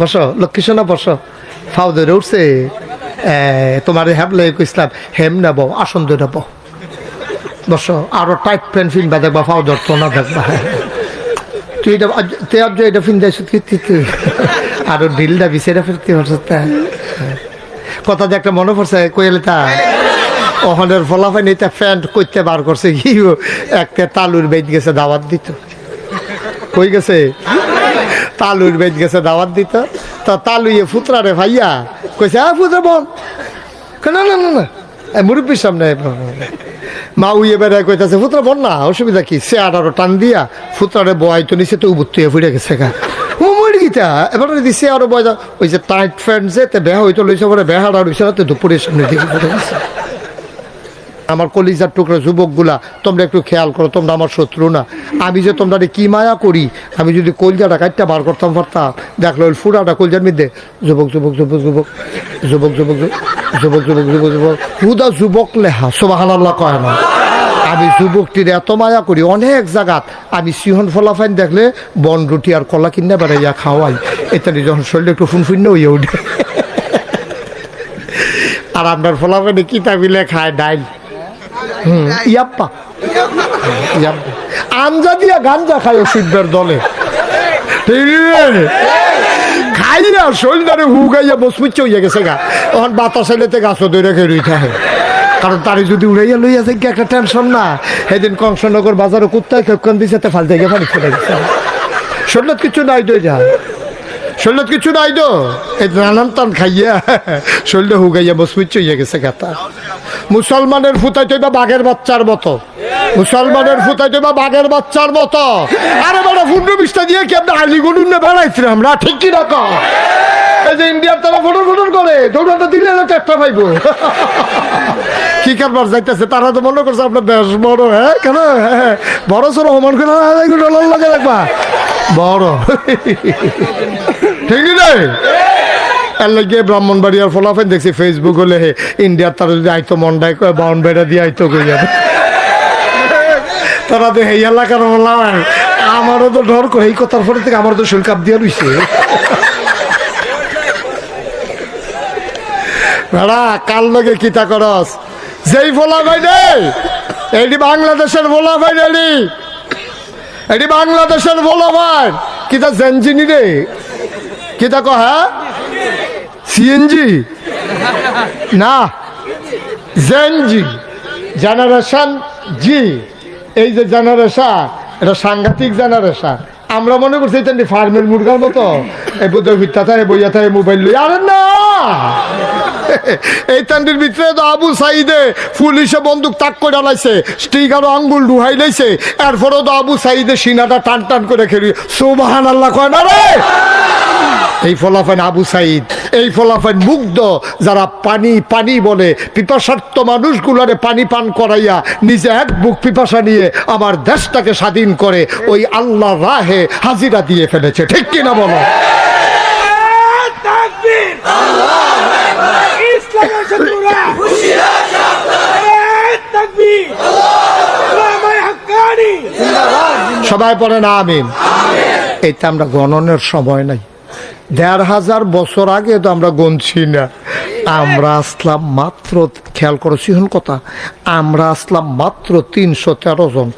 বসো লক্ষ্মী সোনা বসো ফাও ধরে উঠছে তোমার হ্যাবলে ইসলাম হেম নেব আসন ধরে নেব বসো আরো টাইট প্যান্ট ফিনবা দেখবা ফাও ধরতো না দেখবা তুই এটা ফিন দেয় আরো ঢিলটা বিছেরা ফিরতে পারছ কথা যে একটা মনে পড়ছে কইলে তা ওখানের ফলাফাই এটা প্যান্ট করতে বার করছে কি একটা তালুর বেদ গেছে দাওয়াত দিত কই গেছে তালুর বেদ গেছে দাওয়াত দিত তা তালুয়ে ফুতরা রে ভাইয়া কইছে ফুতরা বল না না না না মুরব্বীর সামনে মা উইয়ে বেড়ায় কইতাছে ফুতরা বল না অসুবিধা কি সে আরো টান দিয়া ফুতরারে বয় তো নিচে তো উবুত্তুয়ে ফুটে গেছে গা ও মরি গিতা এবার দিছে আরো বয় ওই যে টাইট ফ্রেন্ড যে বেহা হইতো লইছে পরে বেহাড়া রইছে না তো দুপুরের সামনে দিকে ফুটে গেছে আমার কলিজার টুকরা যুবকগুলা তোমরা একটু খেয়াল করো, তোমরা আমার শত্রু না। আমি যে তোমরা কি মায়া করি, আমি যদি কলজাটা কাটটা বার করতাম পারতাম, দেখলো ওই ফুটাটা কলজার মধ্যে যুবক যুবক যুবক যুবক যুবক যুবক যুবক যুবক যুবক যুবক হুদা যুবক লেহা সুবহানাল্লাহ কয় না। আমি যুবকটির এত মায়া করি, অনেক জায়গাত আমি সিহন ফলাফাইন দেখলে বন রুটি আর কলা কিনে বেড়াইয়া খাওয়াই, ইত্যাদি যখন শরীরে একটু ফুনফুন্ন হইয়া উঠে। আর আপনার ফলাফাইনে কিতাবিলে খায় ডাইল ইয়াপ্পা আঞ্জা দিয়া গাঞ্জা খায় সিদ্ধের দলে খাই না শরীরে হুগাইয়া বসপুচ্ছ হইয়া গেছে গা, তখন বাতাস এলেতে গাছ ধরে খেয়ে রই থাকে। কারণ তারে যদি উড়াইয়া লইয়া যায় একটা টেনশন না। সেদিন কংসনগর বাজারে কুত্তায় খেপকান দিছে ফাল থেকে পানি চলে গেছে। শরীর কিছু নাই তো যা শরীর কিছু নাই তো এই নানান টান খাইয়া শরীরে হুগাইয়া বসপুচ্ছ হইয়া গেছে গাতা। মুসলমানের ফুটাইতে বা বাঘের বাচ্চার মতো, মুসলমানের ফুটাইতে বা বাঘের বাচ্চার মতো। আরে বড় 15-20টা দিয়ে কি আপনি আলিগুড় বেড়াইছিলাম আমরা, ঠিক কি রাখা? এই যে ইন্ডিয়ার তারা ফটো ফটো করে দৌড়াটা দিলে একটা পাইবো। কি কারবার যাইতেছে, তারা তো মনে করছে আপনার বেশ বড়। হ্যাঁ কেন বড় সড়ো সমান করে লাগে রাখবা বড়, ঠিক নেই? এর লাগে ব্রাহ্মণবাড়িয়ার ফলাফল দেখছি ফেসবুক হলে ইন্ডিয়ার তারা যদি আইতো মন্ডাই বাউন্ড বেড়া দিয়ে আইতো কই যাবে তারা তো এই এলাকার বললাম। আমারও তো ডর এই কথার পরে থেকে আমার তো শরীর কাপ দিয়ে রইছে। ভাড়া কাল লগে কিতা করস যেই ফলা ভাই নেই, এটি বাংলাদেশের ফলা ভাই রেডি, এটি বাংলাদেশের ফলা ভাই কিতা জেনজিনি রে কিতা কহ, হ্যাঁ সিএনজি না জেনজি জেনারেশন জি। এই যে জেনারেশন এটা সাংঘাতিক জেনারেশন। আমরা মনে করছি এটা ফার্মের মুরগার মতো এই বোধ ভিত্তা থাকে বইয়া থাকে মোবাইল লই। আরে না, এই তান্ডির ভিতরে তো আবু সাইদে পুলিশে বন্দুক তাক করে ডালাইছে, স্টিকারও আঙ্গুল ডুহাই লাইছে, এরপরেও তো আবু সাইদে সিনাটা টান টান করে খেলি সুবহানাল্লাহ কয় না রে। এই ফলাফল আবু সাইদ, এই ফলাফল মুগ্ধ যারা পানি পানি বলে পিপাসার্থ মানুষগুলারে পানি পান করাইয়া নিজে এক বুক পিপাসা নিয়ে আমার দেশটাকে স্বাধীন করে ওই আল্লাহ রাহে হাজিরা দিয়ে ফেলেছে, ঠিক কিনা বলো? সবাই পড়ে না আমিন। এটা আমরা গণনের সময় নাই, ১,৫০০ বছর আগে তো আমরা গণছি না। আমরা আসলাম মাত্র, খেয়াল করো সিহন কথা, আমরা আসলাম মাত্র ৩১৩ জন।